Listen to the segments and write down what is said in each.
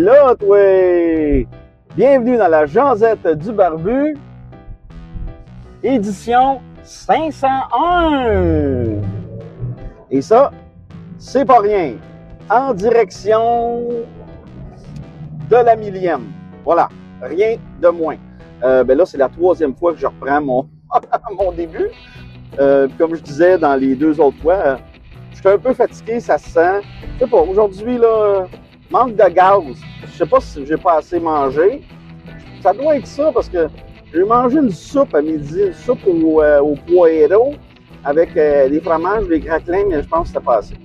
là, toi! Bienvenue dans la Jasette du Barbu, édition 501! Et ça, c'est pas rien. En direction de la millième. Voilà, rien de moins. Ben là, c'est la troisième fois que je reprends mon début. Comme je disais dans les deux autres fois, je suis un peu fatigué, ça se sent. Je sais pas, aujourd'hui, là, manque de gaz. Je sais pas si j'ai pas assez mangé. Ça doit être ça parce que j'ai mangé une soupe à midi, une soupe au poireau avec des fromages, des craquelins, mais je pense que c'était pas assez.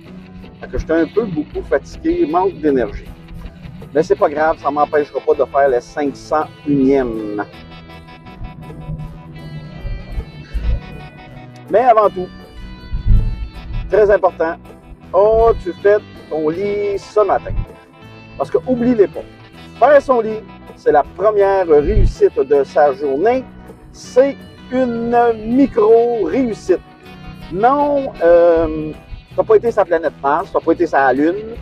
Fait que j'étais un peu beaucoup fatigué, manque d'énergie. Mais c'est pas grave, ça m'empêchera pas de faire le 501e. Mais avant tout, très important, as-tu fait ton lit ce matin? Parce que oubliez-les pas, faire son lit, c'est la première réussite de sa journée. C'est une micro-réussite. Non, t'as pas été sur la planète Mars, t'as pas été sur la Lune,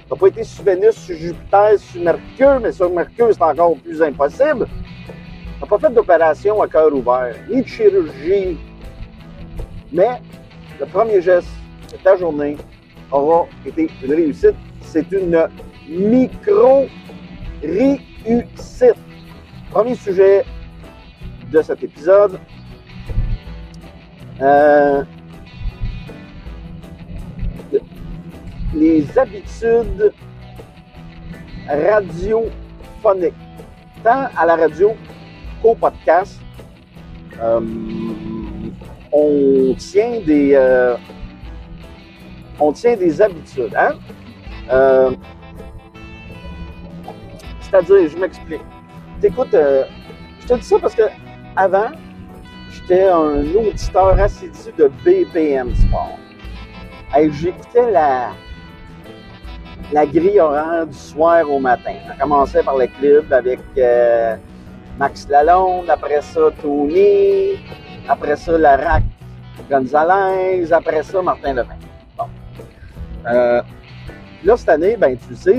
t'as pas été sur Vénus, sur Jupiter, sur Mercure, mais sur Mercure, c'est encore plus impossible. T'as pas fait d'opération à cœur ouvert, ni de chirurgie. Mais le premier geste de ta journée aura été une réussite. C'est une micro-réussite. Premier sujet de cet épisode. Les habitudes radiophoniques. Tant à la radio qu'au podcast, on tient des habitudes. Hein? C'est-à-dire, je m'explique. Écoute, je te dis ça parce que avant, j'étais un auditeur assidu de BPM Sport. Hey, j'écoutais la grille horaire du soir au matin. On commençait par le club avec Max Lalonde, après ça Tony, après ça Larac Gonzalez, après ça Martin Levin. Bon. Là, cette année, ben tu sais,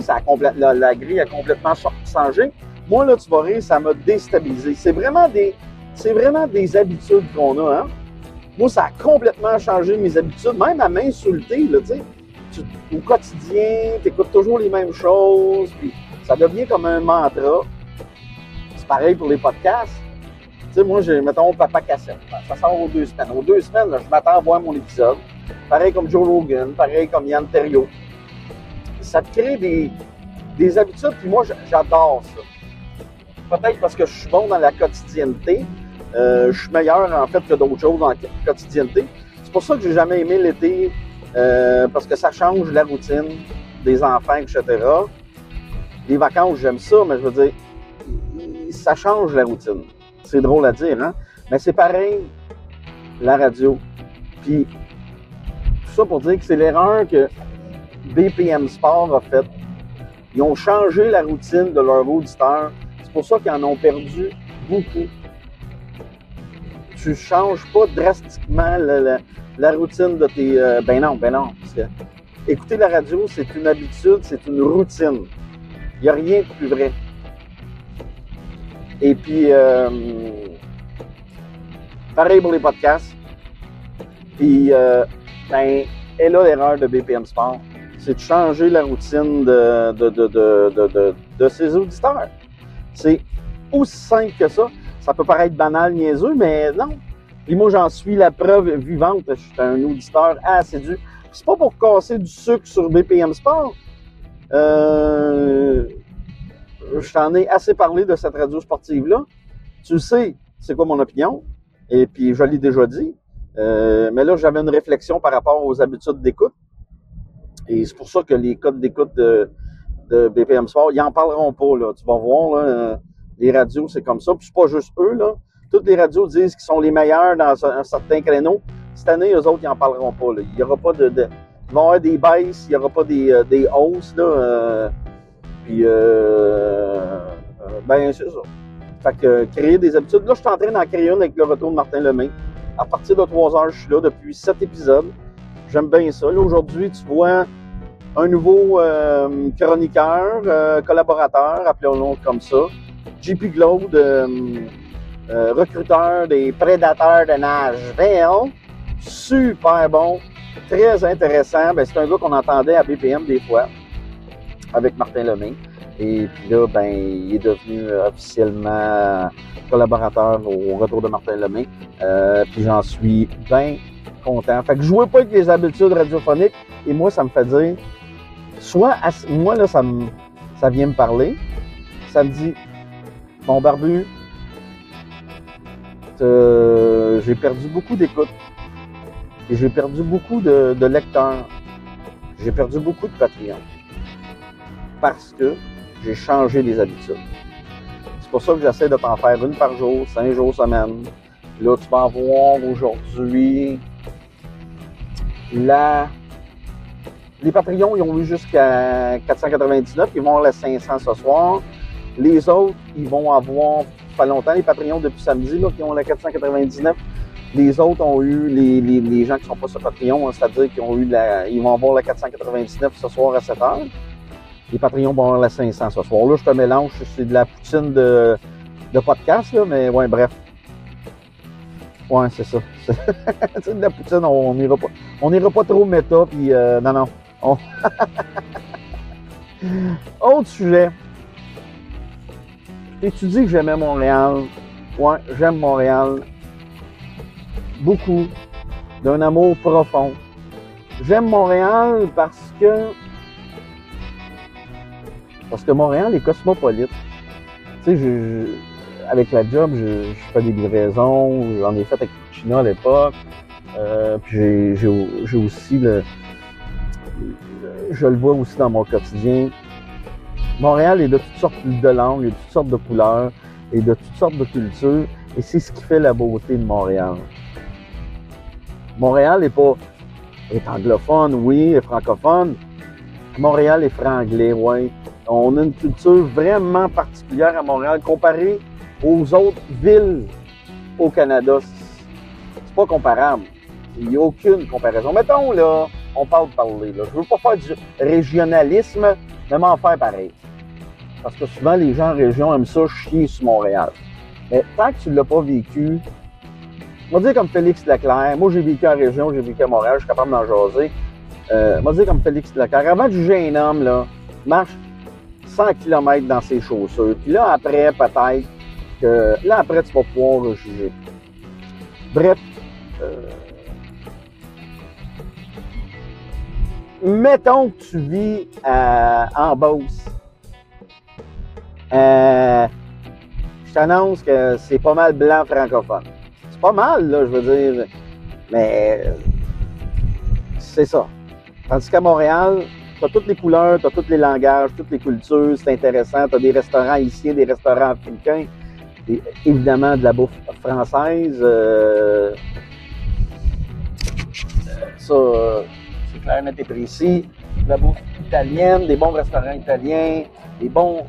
la grille a complètement changé. Moi, là, tu vas rire, ça m'a déstabilisé. C'est vraiment des habitudes qu'on a, hein? Moi, ça a complètement changé mes habitudes, même à m'insulter, là, tu sais. Au quotidien, tu écoutes toujours les mêmes choses, puis ça devient comme un mantra. C'est pareil pour les podcasts. Tu sais, moi, mettons, Papa Cassette. Ça sort aux 2 semaines. Aux 2 semaines, là, je m'attends à voir mon épisode. Pareil comme Joe Rogan, pareil comme Yann Terriot. Ça te crée des habitudes, puis moi, j'adore ça. Peut-être parce que je suis bon dans la quotidienneté. Je suis meilleur, en fait, que d'autres choses dans la quotidienneté. C'est pour ça que j'ai jamais aimé l'été, parce que ça change la routine des enfants, etc. Les vacances, j'aime ça, mais je veux dire, ça change la routine. C'est drôle à dire, hein? Mais c'est pareil, la radio. Puis, tout ça pour dire que c'est l'erreur que BPM Sport a faite. Ils ont changé la routine de leurs auditeurs. C'est pour ça qu'ils en ont perdu beaucoup. Tu ne changes pas drastiquement la routine de tes... Ben non. Parce que écouter la radio, c'est une habitude, c'est une routine. Il n'y a rien de plus vrai. Et puis, pareil pour les podcasts. Puis, ben, est là l'erreur de BPM Sport. C'est de changer la routine de ses auditeurs. C'est aussi simple que ça. Ça peut paraître banal, niaiseux, mais non. Et moi, j'en suis la preuve vivante. Je suis un auditeur assidu. C'est pas pour casser du sucre sur BPM Sport. Je t'en ai assez parlé de cette radio sportive-là. Tu sais, c'est quoi mon opinion. Et puis, je l'ai déjà dit. Mais là, j'avais une réflexion par rapport aux habitudes d'écoute. Et c'est pour ça que les codes d'écoute de BPM Sport, ils n'en parleront pas, là. Tu vas voir, là, les radios, c'est comme ça. Puis c'est pas juste eux, là. Toutes les radios disent qu'ils sont les meilleurs dans un certain créneau. Cette année, eux autres, ils n'en parleront pas, là. Il n'y aura pas ils vont avoir des baisses, il n'y aura pas des hausses, là. Ben, c'est ça. Fait que créer des habitudes. Là, je suis en train d'en créer une avec le retour de Martin Lemay. À partir de 3 heures, je suis là depuis 7 épisodes. J'aime bien ça. Là, aujourd'hui, tu vois, un nouveau chroniqueur, collaborateur, appelons-le comme ça. JP Glaude, recruteur des Prédateurs de Nashville. Super bon, très intéressant. Ben, c'est un gars qu'on entendait à BPM des fois, avec Martin Lemay. Et puis là, ben, il est devenu officiellement collaborateur au retour de Martin Lemay. Puis j'en suis bien content. Fait que je jouais pas avec les habitudes radiophoniques. Et moi, ça me fait dire, moi, là, ça vient me parler. Ça me dit, mon barbu, j'ai perdu beaucoup d'écoute. Et j'ai perdu beaucoup de lecteurs. J'ai perdu beaucoup de Patreon. Parce que j'ai changé les habitudes. C'est pour ça que j'essaie de t'en faire une par jour, 5 jours semaine. Là, tu vas en voir aujourd'hui. Les Patreons, ils ont eu jusqu'à 499. Ils vont avoir la 500 ce soir. Les autres, ils vont avoir pas longtemps. Les Patreons depuis samedi, là, qui ont la 499. Les autres ont eu, les gens qui ne sont pas sur Patreon, hein, c'est-à-dire ils vont avoir la 499 ce soir à 7h. Les Patreons vont avoir la 500 ce soir. Là, je te mélange, c'est de la poutine de podcast, là, mais ouais, bref. Ouais, c'est ça. C'est de la poutine, on n'ira pas trop méta, puis non. Autre sujet. Tu dis que j'aimais Montréal. Ouais, j'aime Montréal. Beaucoup. D'un amour profond. J'aime Montréal parce que Montréal est cosmopolite. Tu sais, avec la job, je fais des livraisons, j'en ai fait avec China à l'époque. Puis j'ai aussi je le vois aussi dans mon quotidien. Montréal est de toutes sortes de langues, et de toutes sortes de couleurs, et de toutes sortes de cultures. Et c'est ce qui fait la beauté de Montréal. Montréal est anglophone, oui, est francophone. Montréal est franglais, oui. On a une culture vraiment particulière à Montréal comparée aux autres villes au Canada. C'est pas comparable. Il n'y a aucune comparaison. Mettons, là, on parle de parler. Là. Je veux pas faire du régionalisme, mais m'en faire pareil. Parce que souvent, les gens en région aiment ça chier sur Montréal. Mais tant que tu ne l'as pas vécu, on va dire comme Félix Leclerc. Moi, j'ai vécu en région, j'ai vécu à Montréal, je suis capable d'en jaser. On va dire comme Félix Leclerc. Avant de juger un homme, là, marche 100 km dans ses chaussures. Puis là, après, peut-être que... Là, après, tu vas pouvoir le juger. Bref. Mettons que tu vis en Beauce. Je t'annonce que c'est pas mal blanc francophone. C'est pas mal, là, je veux dire. Mais c'est ça. Tandis qu'à Montréal, t'as toutes les couleurs, t'as tous les langages, toutes les cultures, c'est intéressant. T'as des restaurants haïtiens, des restaurants africains, et évidemment de la bouffe française. Ça, c'est clair, net et précis. De la bouffe italienne, des bons restaurants italiens, des bons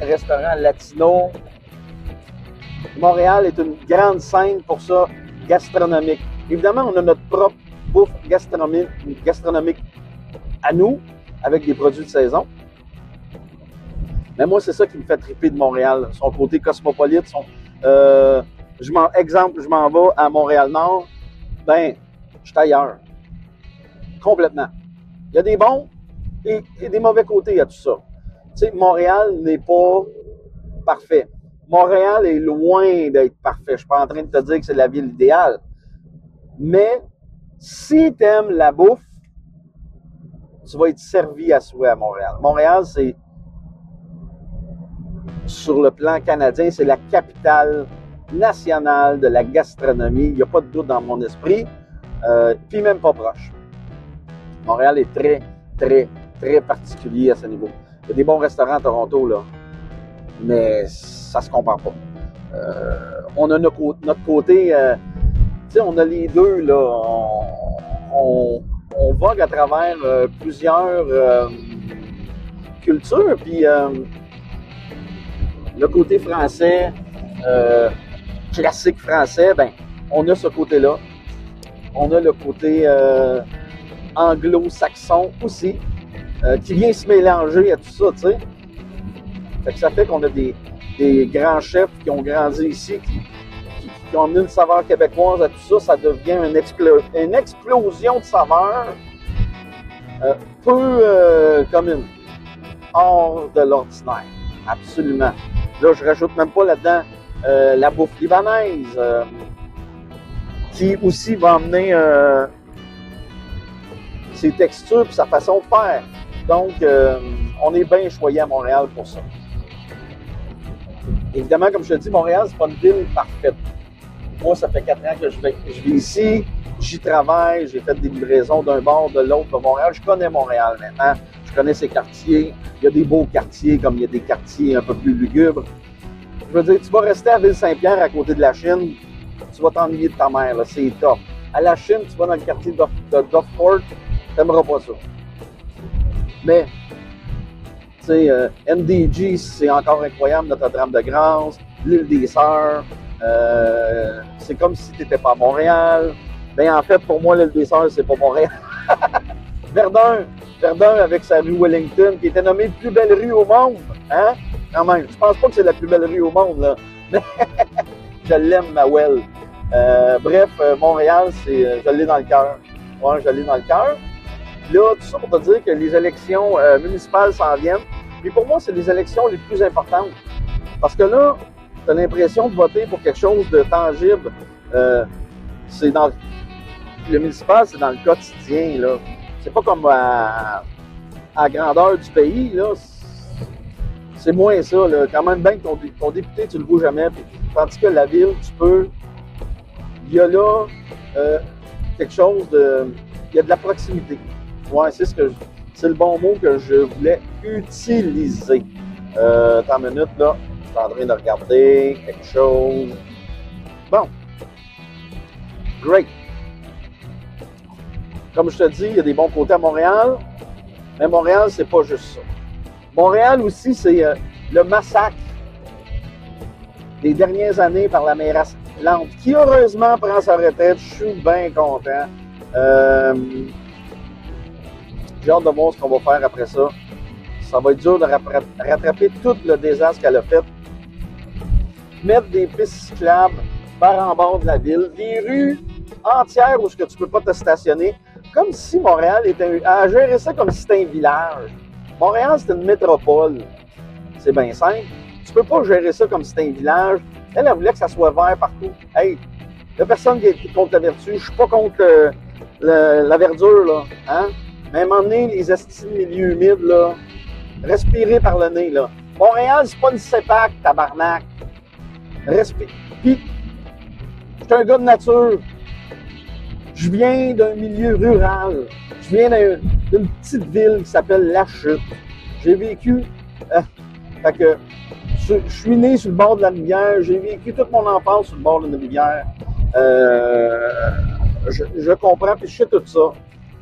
restaurants latinos. Montréal est une grande scène pour ça, gastronomique. Évidemment, on a notre propre bouffe gastronomique à nous, avec des produits de saison. Mais moi, c'est ça qui me fait triper de Montréal. Son côté cosmopolite. Je m'en vais à Montréal-Nord. Ben, je suis ailleurs. Complètement. Il y a des bons et des mauvais côtés à tout ça. Tu sais, Montréal n'est pas parfait. Montréal est loin d'être parfait. Je ne suis pas en train de te dire que c'est la ville idéale. Mais si tu aimes la bouffe, tu vas être servi à souhait à Montréal. Montréal, c'est, sur le plan canadien, c'est la capitale nationale de la gastronomie. Il n'y a pas de doute dans mon esprit. Puis même pas proche. Montréal est très, très, très particulier à ce niveau. Il y a des bons restaurants à Toronto, là, mais ça se compare pas. On a notre côté, tu sais, on a les deux, là. On vogue à travers plusieurs cultures, puis le côté français, classique français, ben, on a ce côté-là. On a le côté anglo-saxon aussi. qui vient se mélanger à tout ça, tu sais. Fait que ça fait qu'on a des grands chefs qui ont grandi ici, qui ont amené une saveur québécoise à tout ça. Ça devient une explosion de saveurs peu commune, hors de l'ordinaire. Absolument. Là, je rajoute même pas là-dedans la bouffe libanaise, qui aussi va amener ses textures et sa façon de faire. Donc, on est bien choyé à Montréal pour ça. Évidemment, comme je te dis, Montréal, c'est pas une ville parfaite. Moi, ça fait 4 ans que je vis ici, j'y travaille, j'ai fait des livraisons d'un bord, de l'autre de Montréal. Je connais Montréal maintenant, je connais ses quartiers. Il y a des beaux quartiers, comme il y a des quartiers un peu plus lugubres. Je veux dire, tu vas rester à Ville-Saint-Pierre, à côté de la Chine, tu vas t'ennuyer de ta mère, là, c'est top. À la Chine, tu vas dans le quartier de Doveport, t'aimeras pas ça. Mais, tu sais, MDG, c'est encore incroyable, Notre-Dame-de-Grâce, l'île des Sœurs, c'est comme si tu n'étais pas à Montréal. Mais en fait, pour moi, l'île des Sœurs, c'est pas Montréal. Verdun avec sa rue Wellington, qui était nommée plus belle rue au monde. Hein? Quand même, je pense pas que c'est la plus belle rue au monde, là. Mais je l'aime, ma Well. Bref, Montréal, je l'ai dans le cœur. Ouais, je l'ai dans le cœur. Là, tout ça pour te dire que les élections municipales s'en viennent. Puis pour moi, c'est les élections les plus importantes. Parce que là, tu as l'impression de voter pour quelque chose de tangible. C'est dans le municipal, c'est dans le quotidien, là. C'est pas comme à grandeur du pays, là. C'est moins ça, là. Quand même bien que ton député, tu le vois jamais. Tandis que la ville, tu peux. Il y a là quelque chose de. Il y a de la proximité. Ouais, c'est le bon mot que je voulais utiliser. Attends une minute, là. Je suis en train de regarder quelque chose. Bon. Great. Comme je te dis, il y a des bons côtés à Montréal, mais Montréal, c'est pas juste ça. Montréal aussi, c'est le massacre des dernières années par la mairesse Plante, qui heureusement prend sa retraite. Je suis bien content. J'ai hâte de voir ce qu'on va faire après ça. Ça va être dur de rattraper tout le désastre qu'elle a fait. Mettre des pistes cyclables par en bord de la ville, des rues entières où tu ne peux pas te stationner, comme si Montréal était à gérer ça comme si c'était un village. Montréal, c'est une métropole. C'est bien simple. Tu peux pas gérer ça comme si c'était un village. Elle voulait que ça soit vert partout. Hey, il n'y a personne qui est contre la vertu. Je suis pas contre la verdure, là. Hein? Mais à un moment donné, les estimes milieux humides, là, respirer par le nez, là. Montréal, c'est pas une CEPAC, tabarnak. Respire. Puis, je suis un gars de nature. Je viens d'un milieu rural. Je viens d'une petite ville qui s'appelle La Chute. J'ai vécu... fait que je suis né sur le bord de la rivière. J'ai vécu toute mon enfance sur le bord de la rivière. Je comprends, puis je sais tout ça.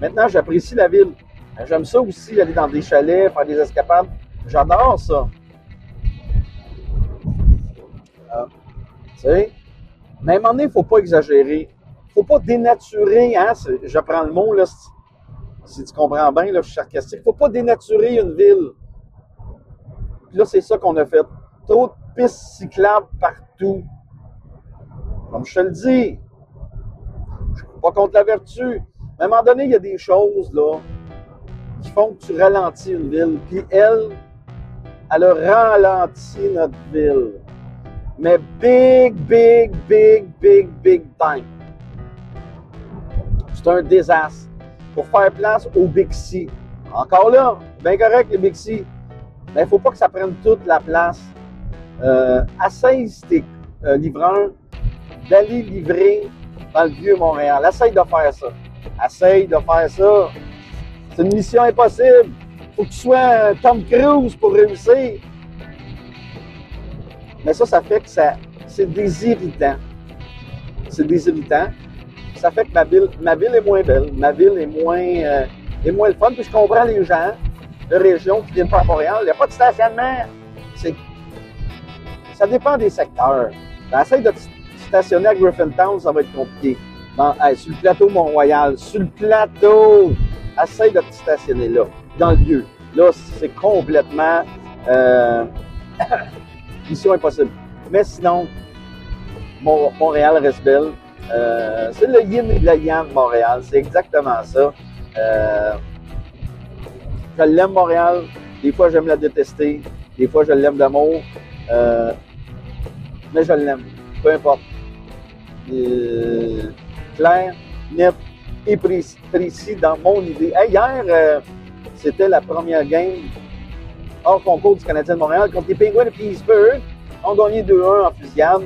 Maintenant, j'apprécie la ville. J'aime ça aussi, aller dans des chalets, faire des escapades. J'adore ça. Tu sais? Mais à un moment donné, il ne faut pas exagérer. Il ne faut pas dénaturer, hein? Je prends le mot, là, si tu comprends bien, là, je suis sarcastique. Il ne faut pas dénaturer une ville. Puis là, c'est ça qu'on a fait. Trop de pistes cyclables partout. Comme je te le dis, je ne suis pas contre la vertu. Mais à un moment donné, il y a des choses, là, qui font que tu ralentis une ville. Puis elle a ralenti notre ville. Mais big time. C'est un désastre. Pour faire place au Bixi. Encore là, bien correct les Bixi. Mais il ne faut pas que ça prenne toute la place. Essaye tes livreurs d'aller livrer dans le Vieux-Montréal. Essaye de faire ça. Essaye de faire ça. C'est une mission impossible. Il faut que tu sois Tom Cruise pour réussir. Mais ça fait que c'est des irritants. C'est des irritants. Ça fait que ma ville est moins belle. Ma ville est moins le fun. Puis je comprends les gens de région qui viennent pas à Montréal. Il n'y a pas de stationnement. Ça dépend des secteurs. Essaye de te stationner à Griffintown, ça va être compliqué. Sur le plateau Mont-Royal. Sur le plateau! Essaye de te stationner là. dans le vieux. Là, c'est complètement mission impossible. Mais sinon, Montréal reste belle. C'est le yin et le yang de Montréal. C'est exactement ça. Je l'aime, Montréal. Des fois, j'aime la détester. Des fois, je l'aime d'amour. Mais je l'aime. Peu importe. Clair, net et précis dans mon idée. Hey, hier, c'était la première game hors concours du Canadien de Montréal contre les Penguins de Pittsburgh. On a gagné 2-1 en fusillade.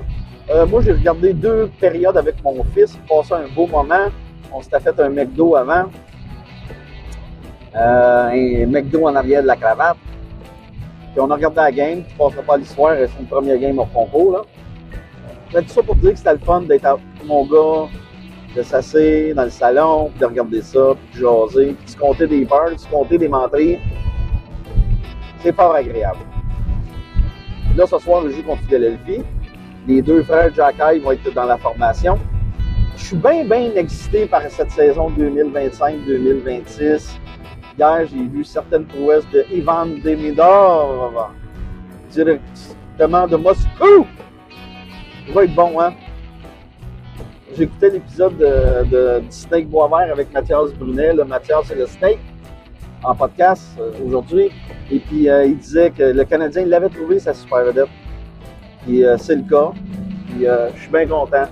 Moi, j'ai regardé 2 périodes avec mon fils, passé un beau moment. On s'était fait un McDo avant. Un McDo en arrière de la cravate. Puis on a regardé la game. Tu ne passeras pas l'histoire, c'est une première game hors concours. Là. Tout ça pour dire que c'était le fun d'être avec mon gars, de s'asseoir dans le salon, puis de regarder ça, puis de jaser, puis de se compter des peurs, de se compter des menteries. C'est fort agréable. Là, ce soir, je joue contre Philadelphie. Les 2 frères Jacky vont être dans la formation. Je suis bien excité par cette saison 2025-2026. Hier, j'ai vu certaines prouesses de Ivan Demidov, directement de Moscou. Il va être bon, hein? J'ai écouté l'épisode de Snake Boisvert avec Mathias Brunet. Là, Mathias, c'est le Snake, en podcast aujourd'hui. Et puis, il disait que le Canadien, il l'avait trouvé, sa super vedette. Puis, c'est le cas. Puis, je suis bien content.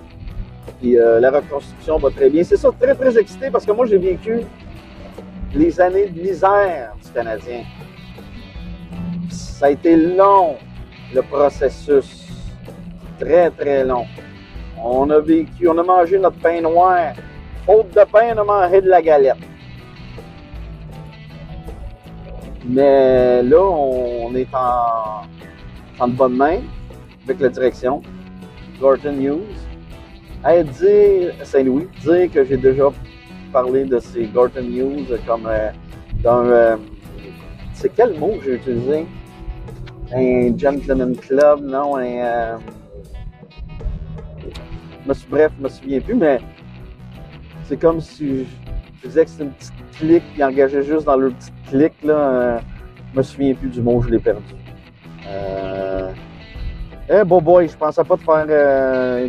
Puis, la reconstruction va très bien. C'est ça, très excité parce que moi, j'ai vécu les années de misère du Canadien. Ça a été long, le processus. Très long. On a vécu, on a mangé notre pain noir. Faute de pain, on a mangé de la galette. Mais là, on est en bonne main avec la direction. Gorton News. Hey, Saint-Louis, dire que j'ai déjà parlé de ces Gorton News comme d'un... c'est quel mot que j'ai utilisé? Un gentleman club, non? Bref, je me souviens plus, mais c'est comme si je disais que c'était une petite clique, ils engageaient juste dans leur petite clique, là. Je me souviens plus du mot, je l'ai perdu. Boy, je pensais pas de faire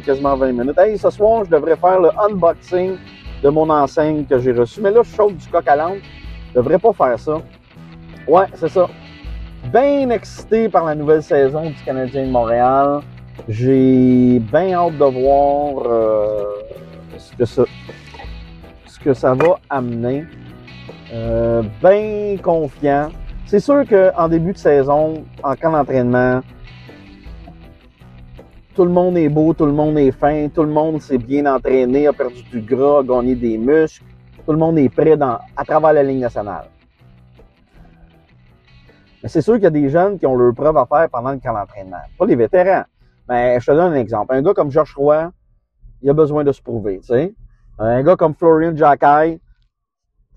quasiment 20 minutes. Hey, ce soir, je devrais faire le unboxing de mon enseigne que j'ai reçue. Mais là, je chauffe du coq à l'âne. Je devrais pas faire ça. Ouais, c'est ça. Bien excité par la nouvelle saison du Canadien de Montréal. J'ai bien hâte de voir ce que ça va amener. Bien confiant. C'est sûr qu'en début de saison, en camp d'entraînement, tout le monde est beau, tout le monde est fin, tout le monde s'est bien entraîné, a perdu du gras, a gagné des muscles. Tout le monde est prêt à travers la Ligue nationale. Mais c'est sûr qu'il y a des jeunes qui ont leur preuve à faire pendant le camp d'entraînement. Pas les vétérans. Mais je te donne un exemple. Un gars comme Josh Roy, il a besoin de se prouver, tu sais. Un gars comme Florian Jacky,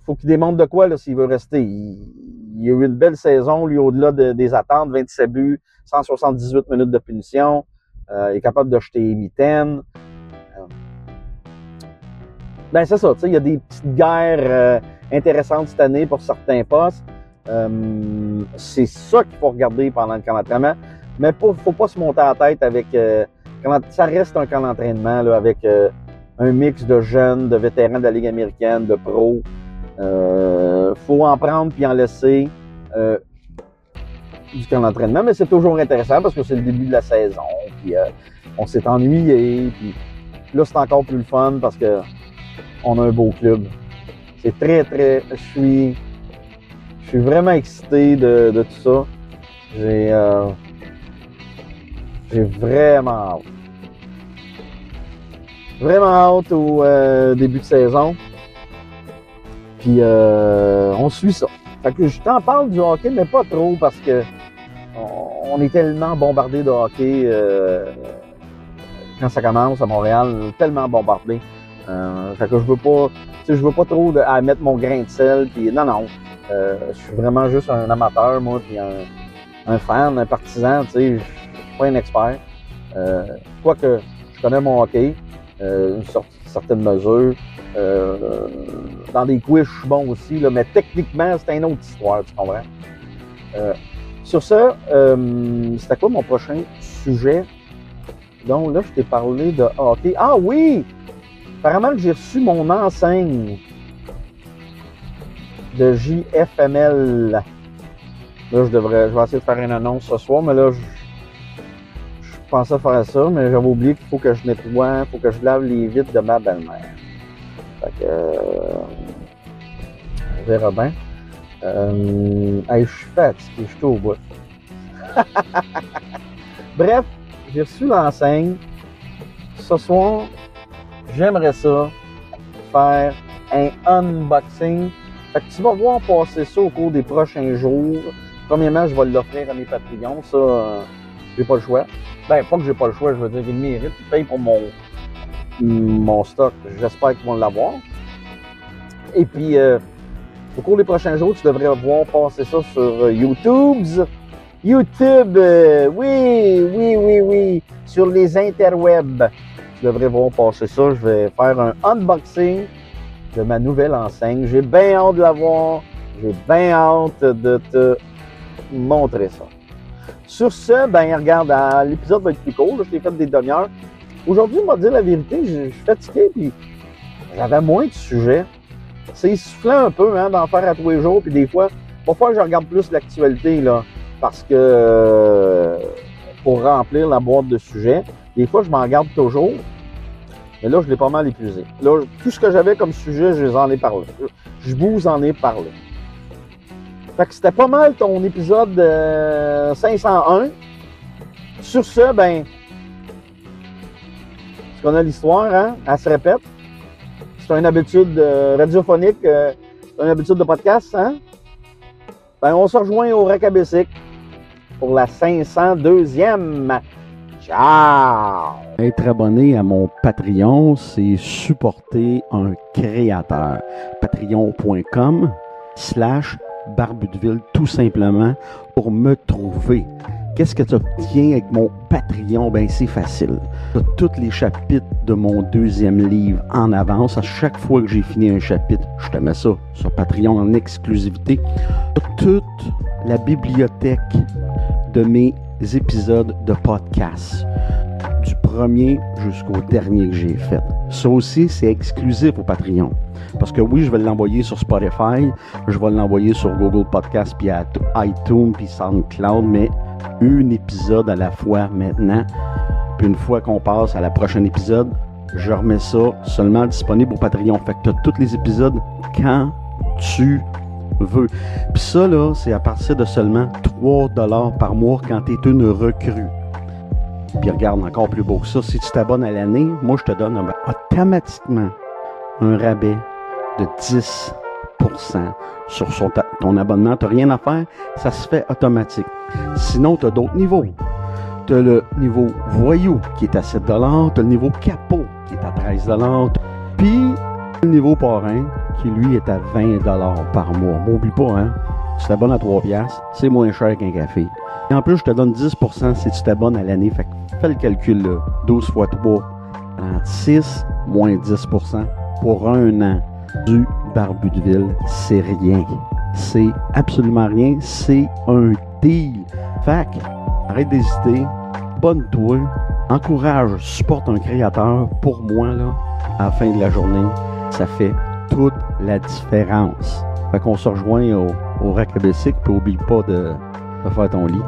faut qu'il démontre de quoi là, s'il veut rester. Il a eu une belle saison, lui, au-delà des attentes. 27 buts, 178 minutes de punition. Il est capable de jeter les mitaines. Ben c'est ça, tu sais, il y a des petites guerres intéressantes cette année pour certains postes. C'est ça qu'il faut regarder pendant le camp d'entraînement. Mais faut pas se monter à la tête avec... ça reste un camp d'entraînement là, avec un mix de jeunes, de vétérans de la Ligue américaine, de pros. Faut en prendre puis en laisser du camp d'entraînement. Mais c'est toujours intéressant parce que c'est le début de la saison. Puis on s'est ennuyé. Puis là, c'est encore plus le fun parce que on a un beau club. C'est très... Je suis vraiment excité de tout ça. J'ai vraiment hâte. Vraiment hâte au début de saison. Puis on suit ça. Fait que je t'en parle du hockey, mais pas trop parce que on est tellement bombardé de hockey quand ça commence à Montréal, tellement bombardé. Fait que je veux pas trop à mettre mon grain de sel. Puis non. Je suis vraiment juste un amateur, moi, puis un fan, un partisan, tu sais. Je suis pas un expert. Quoique, je connais mon hockey. Une certaines mesures. Dans des quiz, je suis bon aussi, là, mais techniquement, c'est une autre histoire, tu comprends? Sur ça, c'était quoi mon prochain sujet? Donc là, je t'ai parlé de hockey. Ah oui! Apparemment que j'ai reçu mon enseigne de JFML. Là, je vais essayer de faire une annonce ce soir, mais là, je pensais faire ça, mais j'avais oublié qu'il faut que je nettoie, il faut que je lave les vitres de ma belle-mère. Fait que, on verra bien. Hey, je suis fatigué, je suis au bout. Bref, j'ai reçu l'enseigne. Ce soir, j'aimerais ça faire un unboxing. Fait que tu vas voir passer ça au cours des prochains jours. Premièrement, je vais l'offrir à mes Patreons. Ça, j'ai pas le choix. Ben, pas que j'ai pas le choix, je veux dire, ils méritent. Ils payent pour mon stock. J'espère qu'ils vont l'avoir. Et puis, au cours des prochains jours, tu devrais voir passer ça sur YouTube. YouTube, oui. Sur les interwebs. Tu devrais voir passer ça. Je vais faire un unboxing de ma nouvelle enseigne. J'ai bien hâte de la voir. J'ai bien hâte de te montrer ça. Sur ce, ben regarde, l'épisode va être plus court. Là, je t'ai fait des demi-heures. Aujourd'hui, on va dire la vérité, je suis fatigué puis j'avais moins de sujets. C'est essoufflant un peu d'en faire à tous les jours. Puis des fois, il va falloir que je regarde plus l'actualité là, parce que pour remplir la boîte de sujets, des fois, je m'en garde toujours. Mais là, je l'ai pas mal épuisé. Là, tout ce que j'avais comme sujet, je vous en ai parlé. Je vous en ai parlé. Fait que c'était pas mal ton épisode 501. Sur ce, ben, tu connais l'histoire, hein? Elle se répète. C'est une habitude radiophonique, c'est une habitude de podcast, hein? Ben, on se rejoint au Rack à Bicycle pour la 502e. Ciao! Être abonné à mon Patreon, c'est supporter un créateur. Patreon.com/Barbudeville, tout simplement, pour me trouver. Qu'est-ce que tu obtiens avec mon Patreon? Ben, c'est facile. Tu as tous les chapitres de mon 2e livre en avance. À chaque fois que j'ai fini un chapitre, je te mets ça sur Patreon en exclusivité. Tu as toute la bibliothèque de mes épisodes de podcast, du premier jusqu'au dernier que j'ai fait. Ça aussi, c'est exclusif au Patreon. Parce que oui, je vais l'envoyer sur Spotify, je vais l'envoyer sur Google Podcast, puis à iTunes, puis SoundCloud, mais un épisode à la fois maintenant. Puis une fois qu'on passe à la prochaine épisode, je remets ça seulement disponible au Patreon. Fait que tu as tous les épisodes quand tu veux. Puis ça, là, c'est à partir de seulement 3$ par mois quand tu es une recrue. Puis regarde, encore plus beau que ça, si tu t'abonnes à l'année, moi, je te donne automatiquement un rabais de 10% sur ton abonnement. Tu n'as rien à faire, ça se fait automatique. Sinon, tu as d'autres niveaux. Tu as le niveau voyou qui est à 7$, tu as le niveau capot qui est à 13$, puis le niveau parrain qui lui est à 20$ par mois. M'oublie pas, hein? Tu t'abonnes à 3$, c'est moins cher qu'un café. Et en plus, je te donne 10% si tu t'abonnes à l'année. Fait que fais le calcul là. 12 x 3, 36 moins 10% pour un an du Barbudeville. C'est rien. C'est absolument rien. C'est un deal. Fait que, arrête d'hésiter. Abonne-toi. Encourage, supporte un créateur. Pour moi, là, à la fin de la journée, ça fait toute la différence. Fait qu'on se rejoint au Rack à Bicycle, puis oublie pas de faire ton lit.